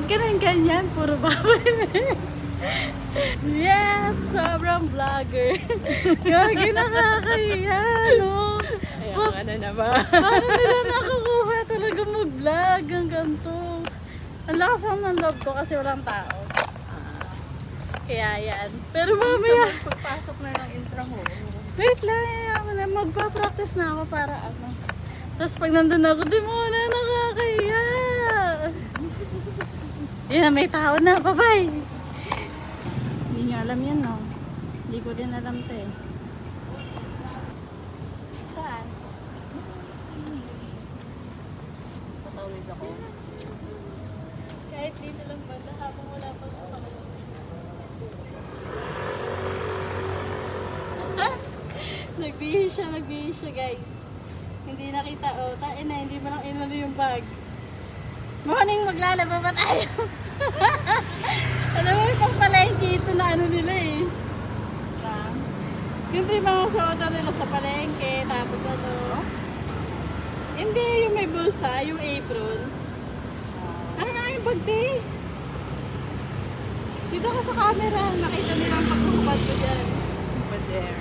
Huwag ka nang ganyan, puro baboy na. Yes! Sobrang vlogger. Gagi, nakakahiya, no? Ayan, ano na ba? Paano nila nakukuha talaga mag-vlog ang ganito? Ang lakas lang ng loob ko kasi walang tao. Kaya yan. Pero mamaya, Pagpasok na ng intro mo. wait lang, magpa-practice na ako para ano. Tapos pag nandun ako, di mo na nakakahiya. Yan, may tao na. Bye-bye. Hindi nyo alam yan, no? Hindi ko din alam to eh. Saan? Patawid ako. Kahit dito lang ba, habang wala pa sa kanila. Nagbihis siya guys. Hindi nakita, oh, tain na, hindi mo lang inano yung bag. Morning, maglalaba ba tayo? Alam mo, pang palengke ito na ano nila eh. Yung mga suota nila sa palengke, tapos ano. Hindi, yung may bulsa, yung apron. Ano na yung bag day? Dito ka sa camera, nakita nila ang pagkukupad ko dyan. Over there.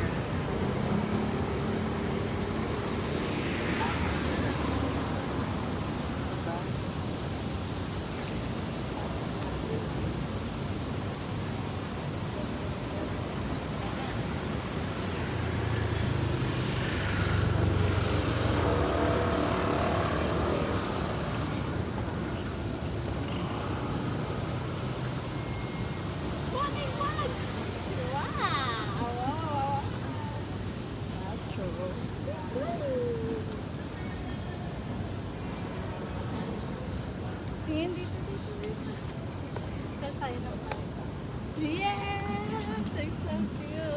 Tingin dito. Tapos tayo na ba? Yeah! Thanks, love you!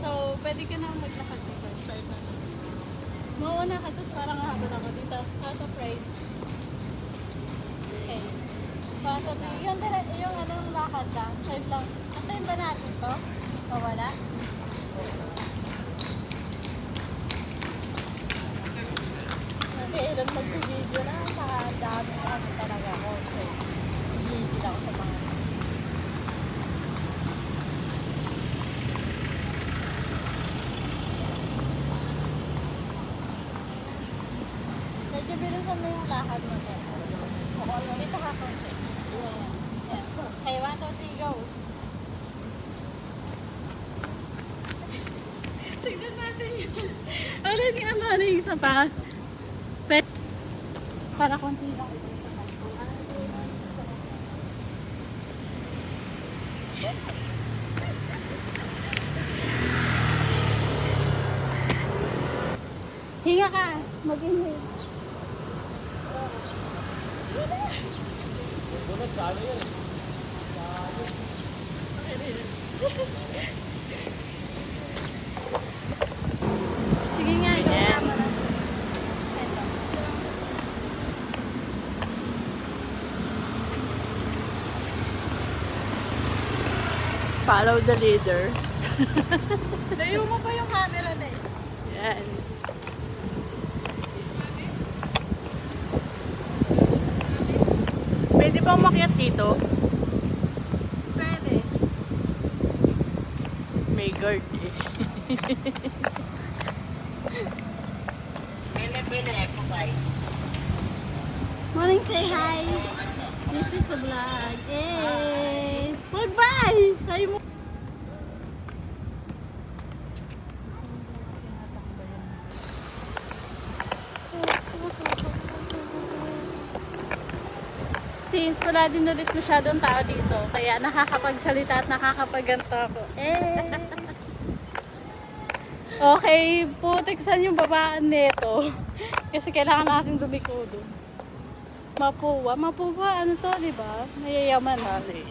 So, pwede ka na maglakad dito. Start na. Mauna ka, tapos parang habol ako dito. Out of ride. Okay. Pato, yung anong lakad lang. Side lang. Antayin ba natin to? O wala? Kailan mag-video na, saka dami ako talaga ako. So, hihigil ako sa mga. Medyo bilisan mo yung lakad mo, Ted. Dito ka konti. Okay, 1, 2, 3, go. Tignan natin yun. Wala ni ano yung isa pa. Para konti lang. Hinga ka. Mag-inhale. Sige nga, ikaw na. Follow the leader. Layo mo pa yung camera na eh. Yan. Pwede ba umakyat dito? Pwede. May guard eh. Morning, say hi. This is the vlog. Hey! Mag-bye! Hi mo. Since wala din ulit masyadong tao dito, kaya nakakapagsalita at nakakapagganto ako. Okay, putiksan yung babaan nito. Kasi kailangan natin dumiko doon. Mapuwa, ano to, di ba? Mayayaman knowledge.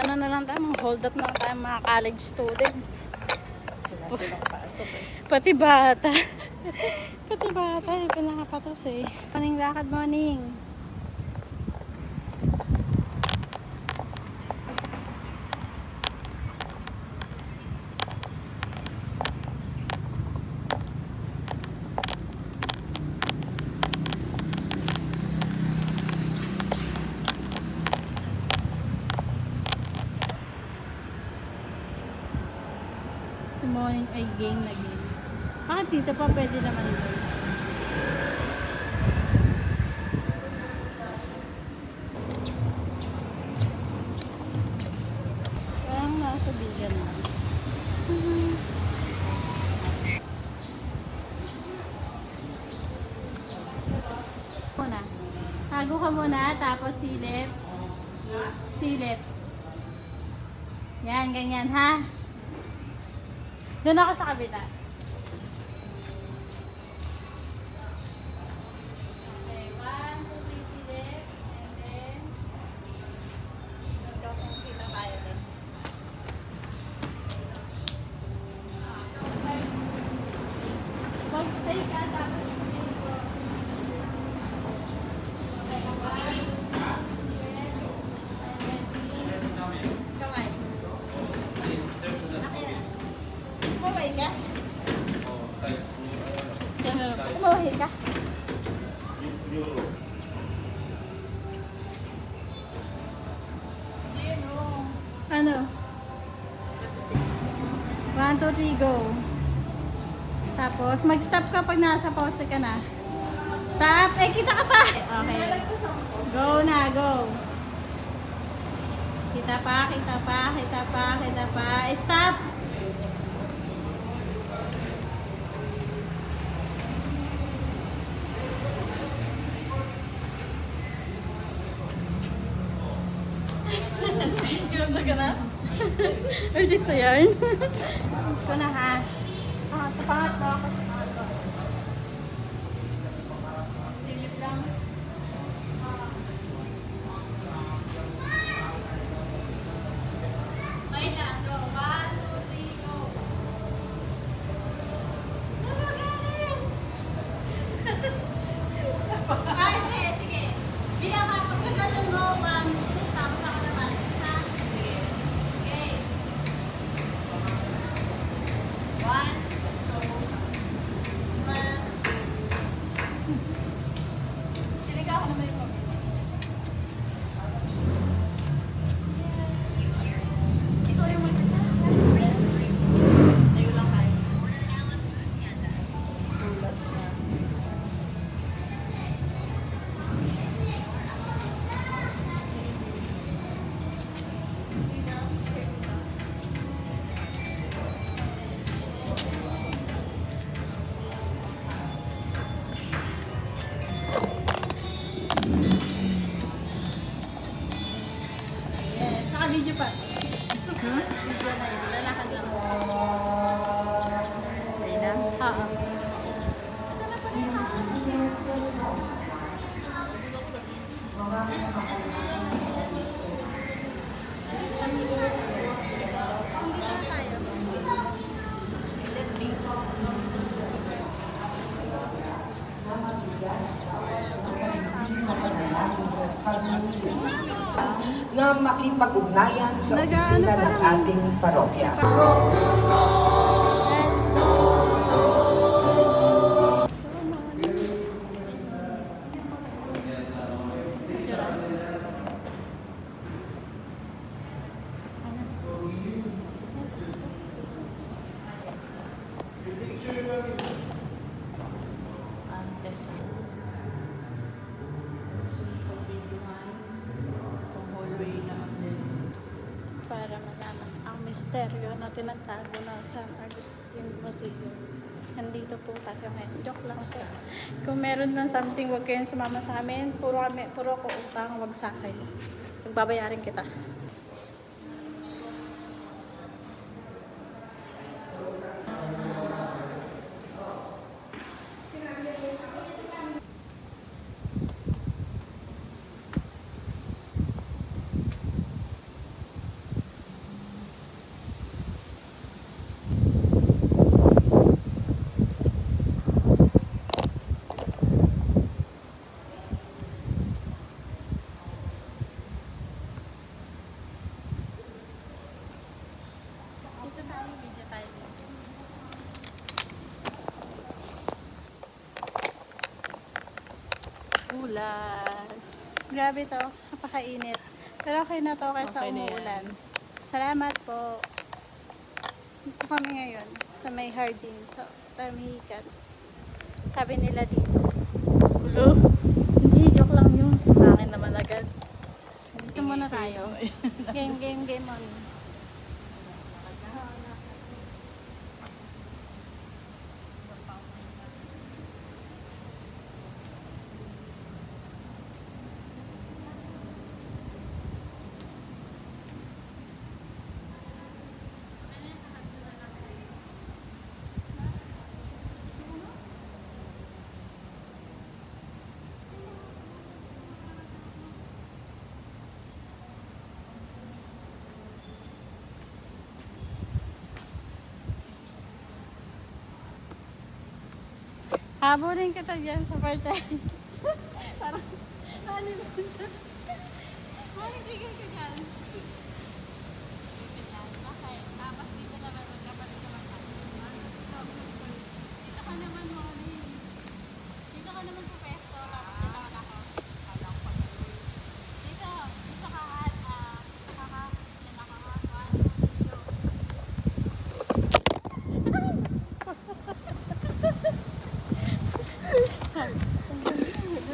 Ano na lang tayo, hold up na lang tayo mga college students. Wala silang pasok eh. Pati bata. Pati bata, yung pinakapatos eh. Morning lakad, morning. ay game na game. Bakit dito pa pwede naman ito? Parang nasa bigan na. Muna. Tago ka muna, tapos silip. Silip. Yan, ganyan ha. Doon ako sa kabila. Okay, 1, 2, 3, silip. And then, ikaw kung sila tayo din. Mag-stay ka, tapos okay, 1, kamay. Kumaway ka? Kumaway ka? Ano? 1, 2, 3, go. Tapos, mag-stop ka pag nasa poste ka na. Stop! Eh, kita ka pa! Okay. Go na, go. Kita pa, kita pa, kita pa, kita pa. Stop! Kinamda ka na? Or this na yarn? Ito na ha. Sa pangatlo ako sa pangatlo. Silip lang. Okay na. Go. 1, 2, 3, go. Ano guys? Ah, hindi. Sige. Bilang ka. Pagkagalan mo, 1, 2, tapos ako naman. Ha? Okay. 1, 2, 1. Sinigaw ko naman yung mabilis. Sorry mo isa. Tayo lang tayo. Tulas na. Yes, naka-video pa. Video na yun. Lalakad lang. Okay na? Oo. Ito na pala yung na makipag-ugnayan sa opisina ng ating parokya. Antes. Hallway naman din. para malaman ang misteryo na tinatago ng San Agustin Museum. Nandito po tayo ngayon. Joke lang po. Kung meron ng something, huwag kayong sumama sa amin. Puro ako utang, wag sa akin. Pagbabayarin kita. Dito tayo, video tayo. Ulas. Grabe to, napakainit. Pero okay na to kaysa Okay na yan. umuulan. Salamat po. Dito kami ngayon. sa may Hardin, sa Tamihikan. Sabi nila dito. Ulo? Hindi, joke lang yun. Bakit naman agad? Dito muna tayo. Game on. Habulin kita dyan sa parte. Parang, ano ba? Parang tigil ka dyan. Okay, tapos dito naman, magkapalit naman tayo. Dito ka naman, Molly. Dito ka naman sa pesto. Dito ka ako. Dito ka, yan ako.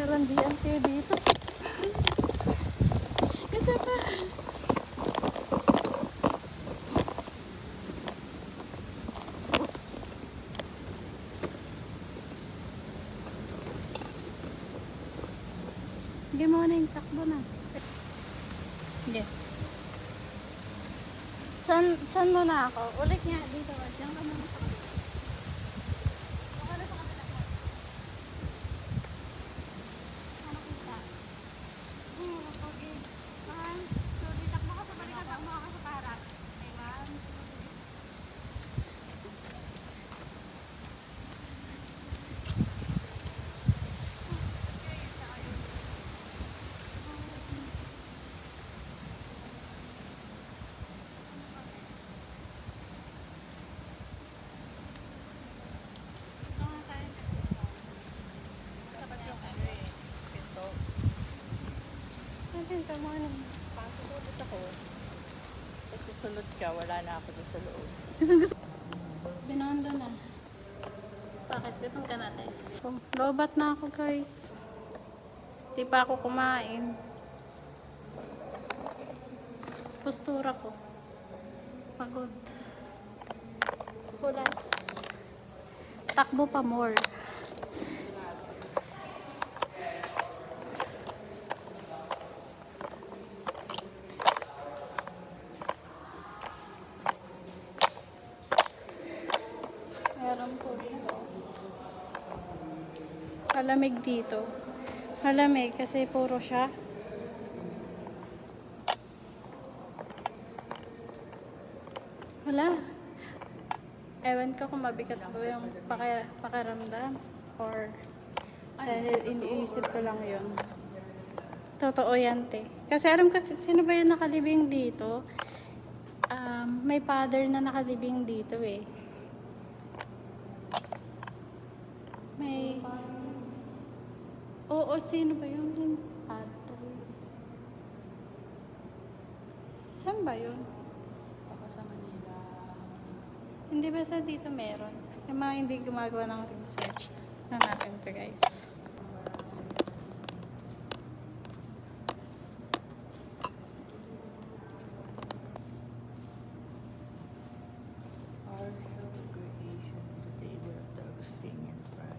Narandian kayo dito. Kasi pa. Good morning, takbo na. Sige. San mo na ako? Ulit nga dito. Diyan ka muna sa kabila. Baka na sa kabila ko. Ano kita? Okay. One, two, three. Takbo ka sa balikat. Takbo ka sa parap. Okay, one, two, three. Ito nga tayo. Sapat yung ano eh, pinto. Good morning. Pang susunod ako. Tapos susunod ka, wala na ako dun sa loob. Gusto. Binondo na. Bakit? Gutom ka natin. Lobat na ako, guys. Di pa ako kumain. Postura ko. Pagod. Pulas. Takbo pa more. Meron po dito. Malamig dito. Malamig kasi puro siya. Wala. Ewan ko kung mabigat ko yung pakiramdam or dahil iniisip ko lang yun. Totoo yan, te. Kasi alam ko sino ba yung nakalibing dito? May father na nakalibing dito eh. May... Oo, sino ba yun? Yung padre. Saan ba yun? Ako sa Manila. Hindi ba sa dito meron? Yung mga hindi gumagawa ng research. Na natin to, guys. Partial creation of the table of the Augustinian friars.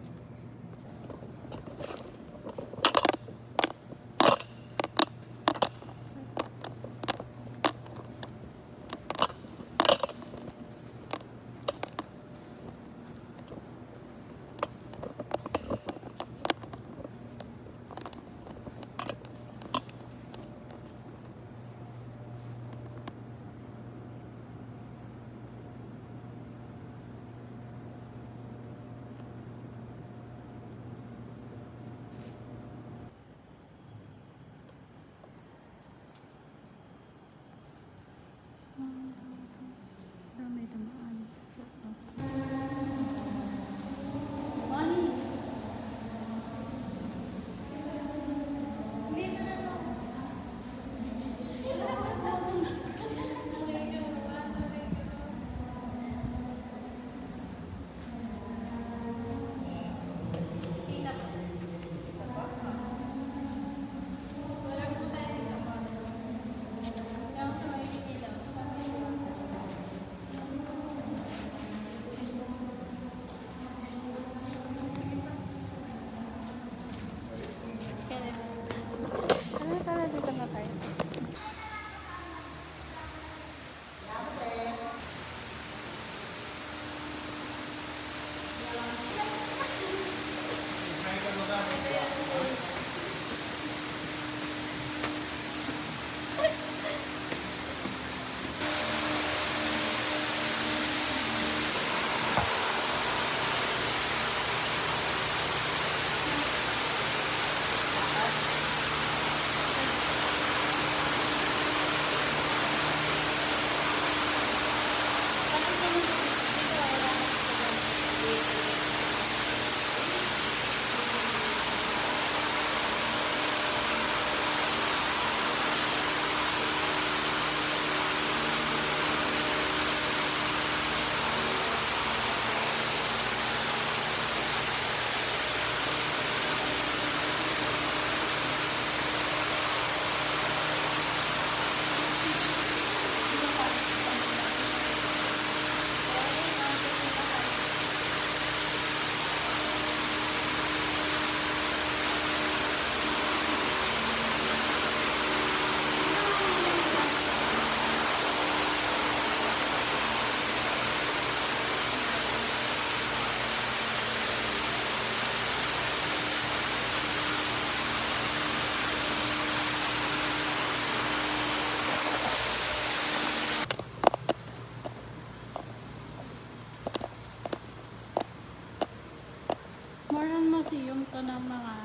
ng mga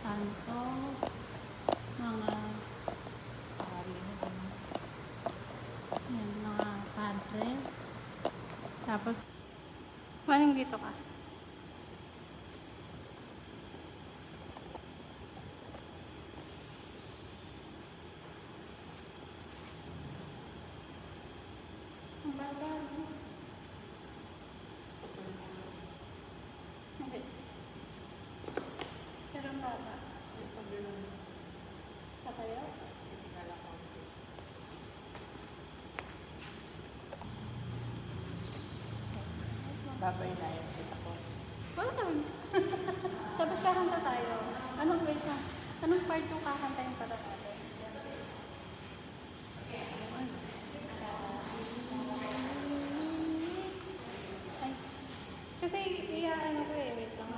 santo, mga yan, mga padre. Tapos, maling dito ka. Ang baba. Hindi. Pero ang baba. Patayo? Babay na yan sila ko. Wala naman. Tapos kakanta tayo. Wait lang. Anong part yung kakantayin para natin? Ay. Kasi, ano ko eh. Wait lang.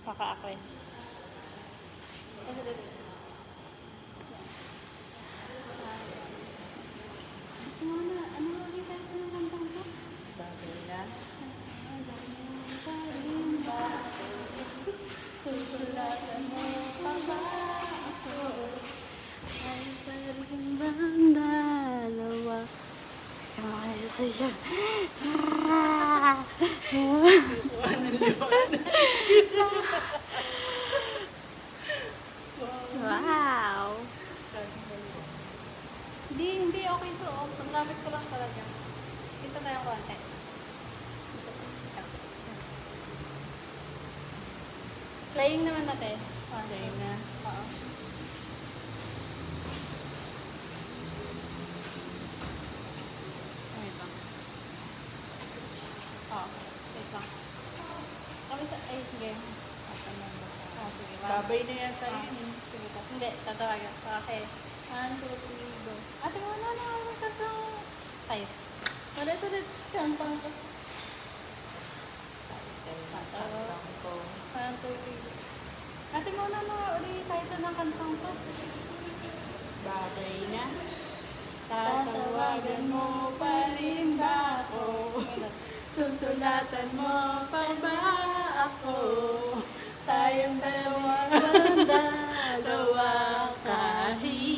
Baka ako eh. Kasi dito. Ano ulit tayo ng kantang ko? Babay na. Susulatan mo pa ba ako? Ay parang bang dalawa. Kaya mga isa. Wow! Hindi okay to. Paglamit ko lang talaga. Dito tayong konti. Playing naman natin. Okay na. Oo. Wait lang. Oo. Wait lang. Kami sa... Ay, sige. Sige. Babay na yan tayo. Sige pa. Hindi, tatawagan. Okay. 1, 2, 3, go. Ate, wala na. Wala ka to. Tayo. Ulit. Kampang ko. Tatawag ko. 1, 2, 3. Ate, muna na. Ulit tayo ito ng kantang ko. Babay na. Tatawagan mo pa rin ba ako? Susulatan mo pa ba ako? Tayong dalawa kahit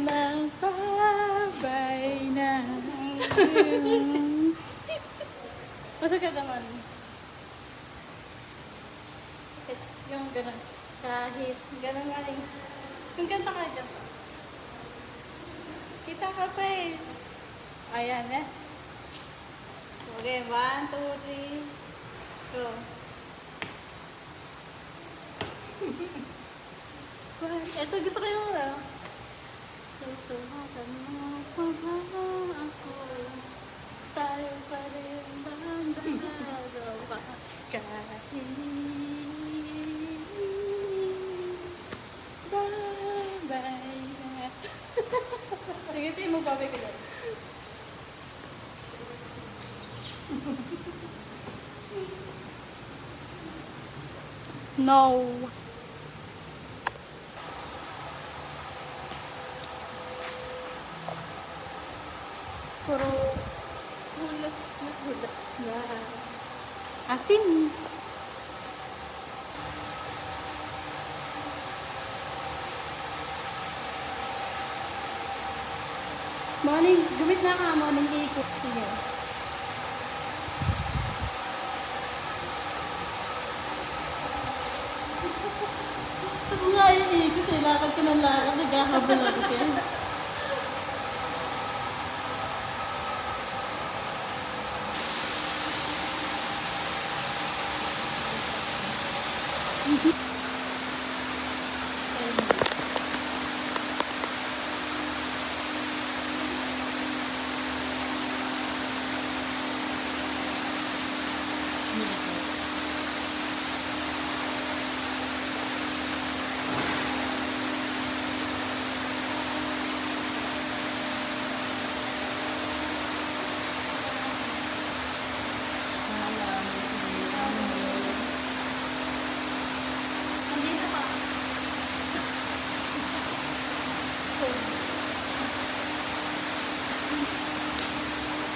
nagbabay na. Basta ka naman. Sakit. Yung gano'n. Kahit gano'n nga rin. Yung kanta ka dyan. Kita ka pa eh. Ayan eh. Okay, 1, 2, 3. Go. Ito gusto ko yung susulatan mo pa ba ako? Tayo pa rin bandagawa kahit babay na. Sige, ito yung magbabay ko lang. No. Puro hulas na. Asin. Morning, gumit na ka, morning ikot. Sige. Ako nga yung ikot eh, lakad ko ng lakad, naghahabol ako kaya. Nandito pa. So,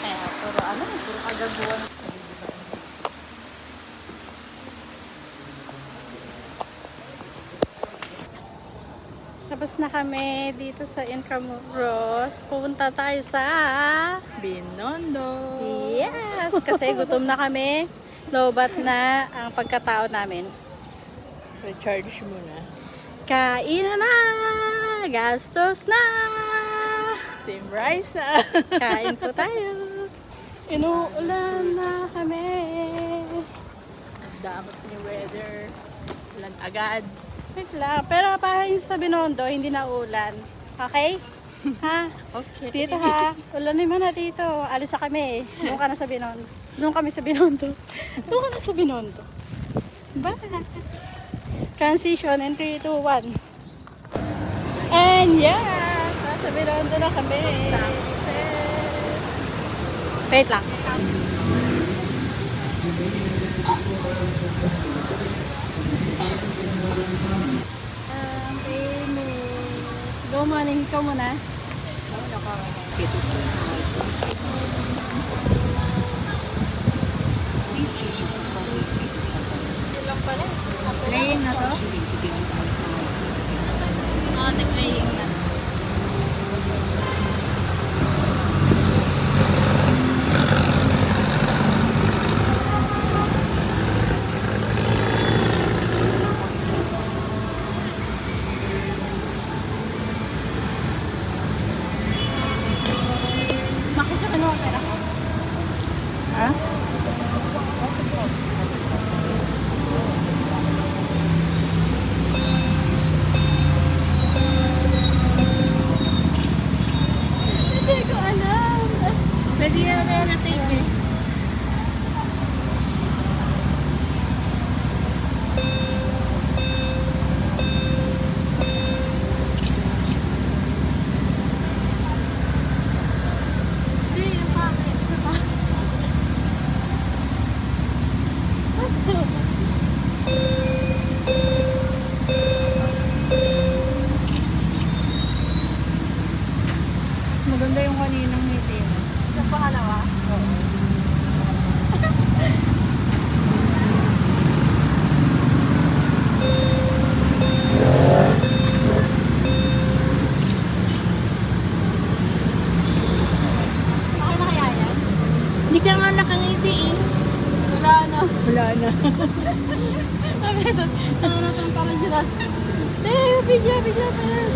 kaya puro puro kagaguhan. Tapos na kami dito sa Intramuros. Pupunta tayo sa... Binondo. Yes! Kasi gutom na kami. Lobat na ang pagkatao namin. Recharge muna. Kain na! Gastos na! Team Raisa. Kain po tayo. Inuulan na kami. Damot ni weather. Ulan agad. Wait lang. Pero parang sa Binondo, hindi na ulan. Okay? Ha? Okay. Dito ha. Ulan naman na dito. Alis na kami. Doon ka na sa Binondo. Doon kami sa Binondo. Doon ka na sa Binondo. Bye! Transition in 3, 2, 1. And yes! Nasa Binondo na kami. Wait lang. Go morning. Ikaw muna. Ilang pala? Playing na to? Oo, nag-playing na. Makita ka naman pera. Ha? Hindi ko alam. Pwede na natin eh. Hindi, yung pangit. Mas maganda yung kaninang meeting. Yung pangalawa? Okay na kaya yan? Hindi ka nga nakangiti eh. Wala na. Wala na. Sabi ito, nanunutong pa rin sila. Bigla pa yan.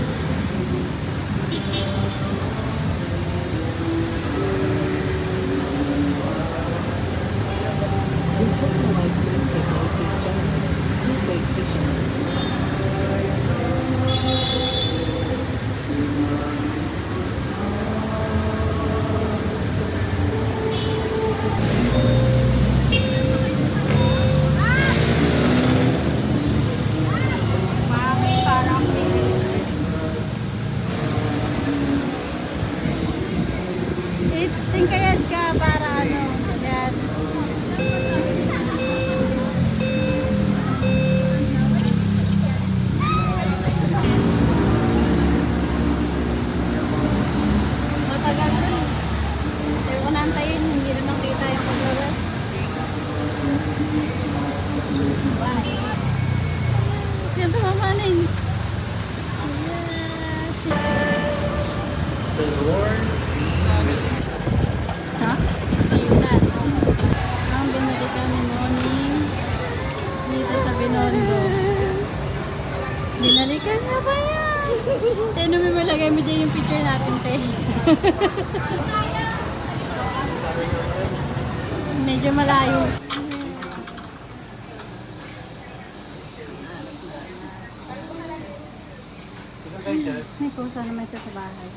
Parang tingkayad ka para ano, yan. Matagal din. Sabi ko nantayin, hindi naman kita yung paglabas. Bye. Yan tumamanin. Ha? Ayunan. Ang binili kami morning dito sa Binondo. Binalikan na ba yan? Te, lumilagay mo dyan yung picture natin, te. Medyo malayo. May pusa naman siya sa bahay.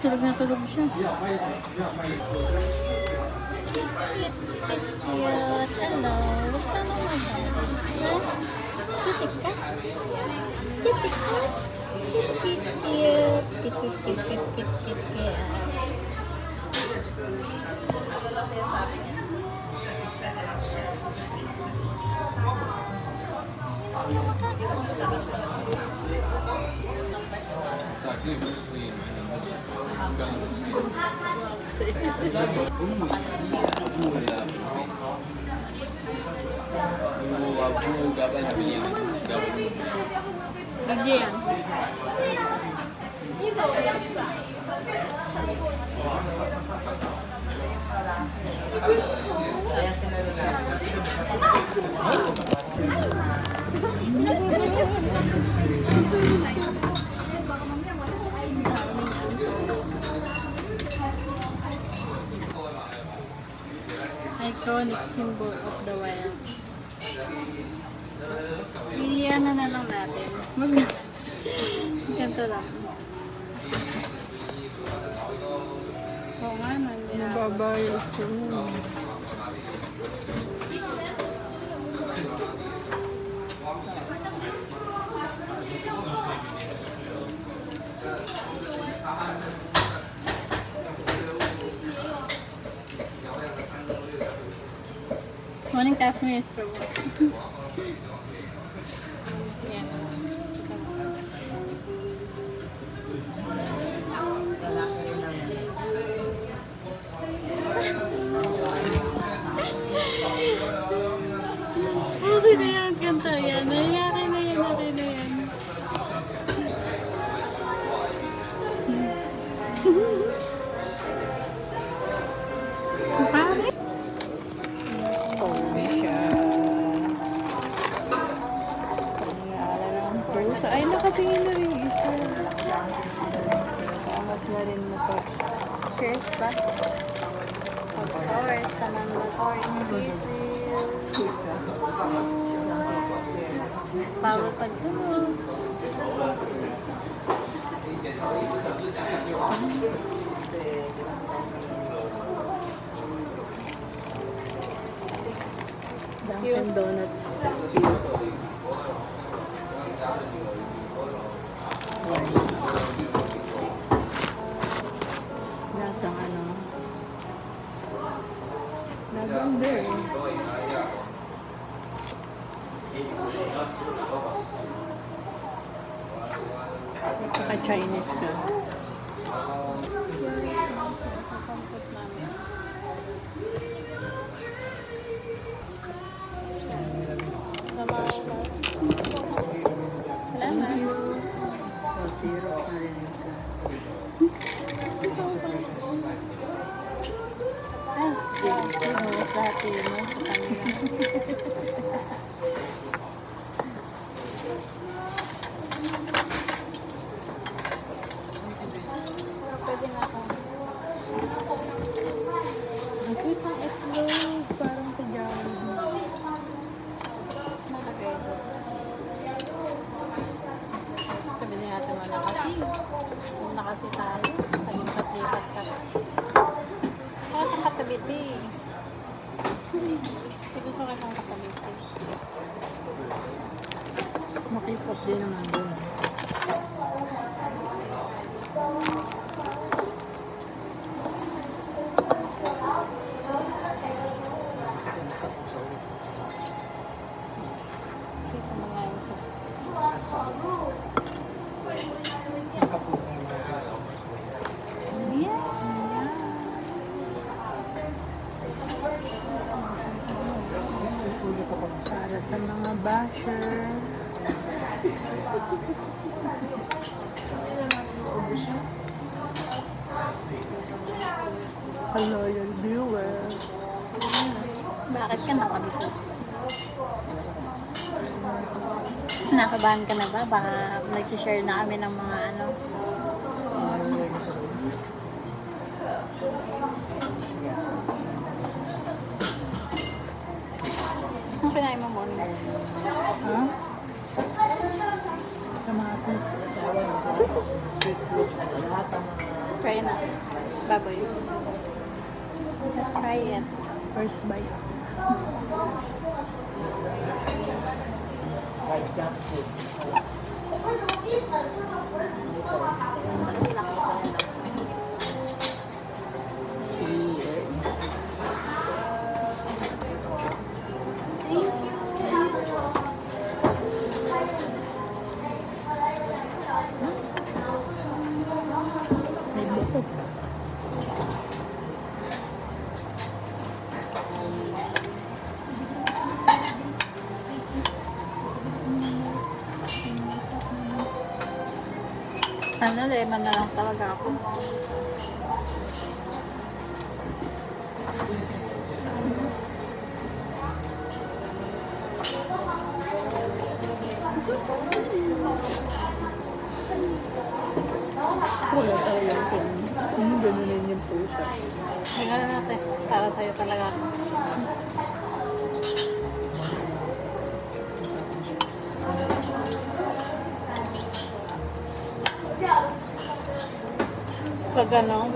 Tulog na tulog siya. Cute. Hello. Huwag ka naman mag-daddy. Cutie ka? Cutie ka? Cute. Gigi yan. Iconic symbol of the wild. Iyan na lang natin. Ganito lang. Oo nga, nandiyan. Nababayos mo. Morning task mo yung straw. Yan. Okay na yan, kanta yan. Nangyari na yan, okay na yan. Pare? Ay, nakatingin na rin isa. Kaangat na rin mo to. Cheers ba? Of course, tanan mo orange cheese. Power pag Dunkin' Donuts. Lasang ano? Lavender. Saka Chinese ka. comfort namin. Namawas. Salamat. O, zero pa rin ka. Ay, mas dati mo sa kanila. Pwede na ako. Ang cute ng itlog. Parang sa Jollibee. Malagay ito. Sabi niya ate mo na kasi. Kung na kasi tayo, palipat-lipat ka. Bakit ang katabiti? Gusto ko kang katabiti. Makipot din naman doon. Dito mga yun sa... Yes! Para sa mga basher. A loyal viewer. Bakit ka nakabito? Nakabahan ka na ba? Baka nag-share na kami ng mga ano. Ano kinain mo muna? Ha? Kamatis. Try na. Baboy. Let's try it. First bite. Ano, lemon na lang talaga ako. Wala talaga kung ganunin yung pusa. Tingnan na natin. Para sa'yo talaga. Pag ano,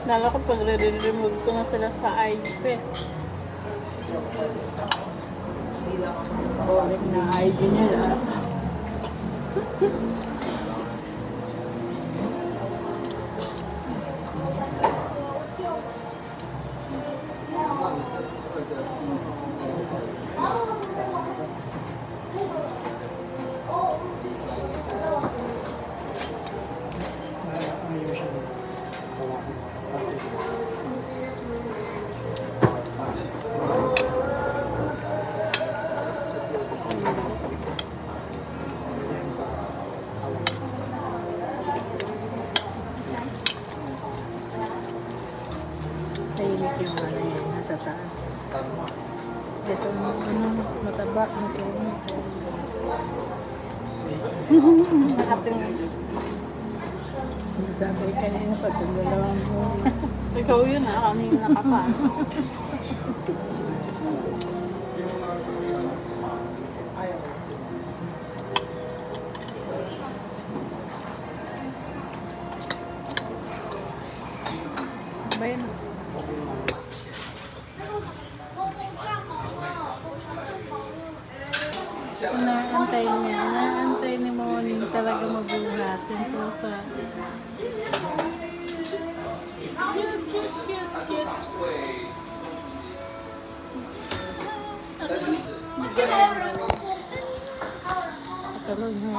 nala ko pag re-remove ko na sila sa IG eh. Balik na ID niya. Tahimik yung ano yun, nasa taas. Ito ano, mataba, masungit. Ating, Sabi kanina pa itong dalawang mo. ikaw yun kanina ka pa. Ba yun? Naantay ni Morning talaga mabuhat yung pusa. Katulog mo.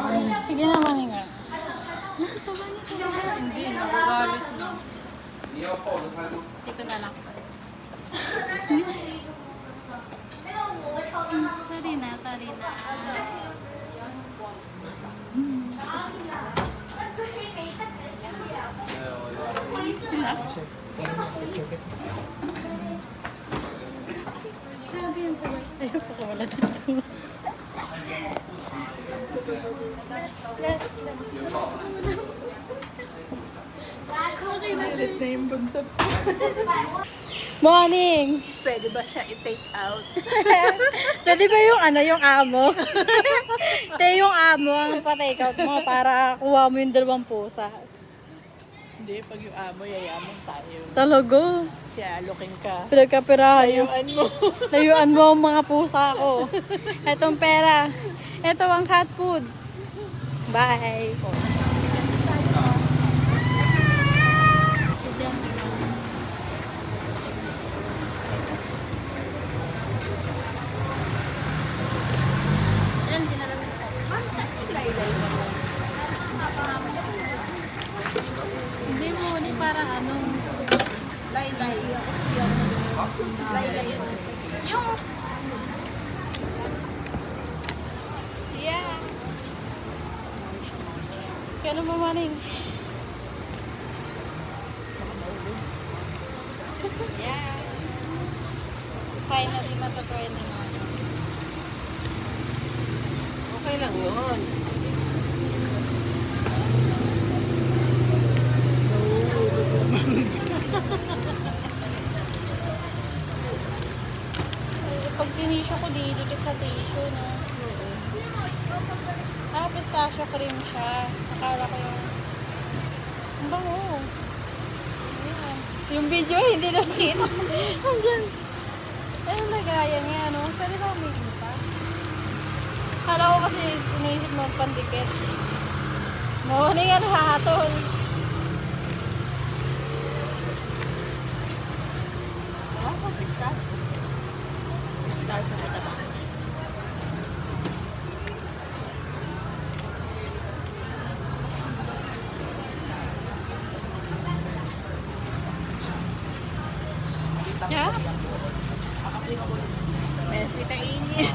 Sige naman nga. Hindi, nakagalit na. Dito na lang. Tari na. Ayaw pa ko wala dito. Galit na yung buntot. Morning! Pwede ba siya i-take out? Pwede ba yung yung amo? Yung amo ang pa-take out mo para kuha mo yung dalawang pusa. Hindi, pag yung amo, yayaman tayo. Talaga? Kasi alokin ka. Pinagkapirahan yung Ayuan mo. layuan mo ang mga pusa ko. Etong pera. Ito ang cat food. Bye! Hindi para ano. Laylay. Laylay. Yung... Yes! Kailan mo maning? Yeah! Finally, matatry na nga. Okay lang yun. Pag tinisyo ko, didikit sa tissue, no? Pistachio cream siya. Akala ko yung... Ang bango. Ayan. Yung video, hindi nakita. Hanggang... Ano nagayan nga, no? Pwede ba umigil pa? Akala ko kasi iniisip mo pandikit. Morning ang hatol. Wala sa pistachio. Pistachio na taba. Yeah? Messi kainin.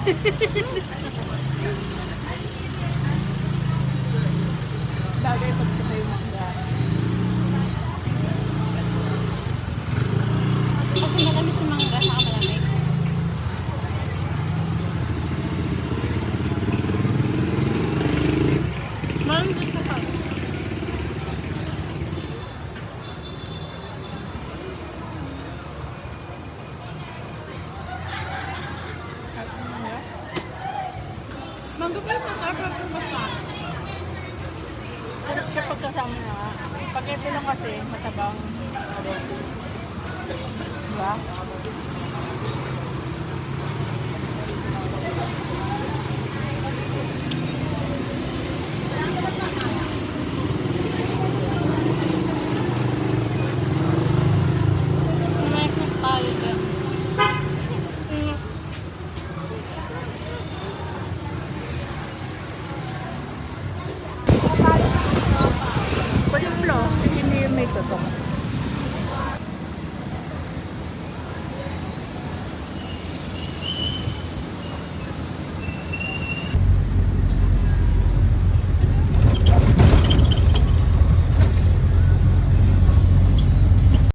Bagay pag sa kayo Sarap siya pagkasama na nga. Pag ito lang kasi, matabang. Diba?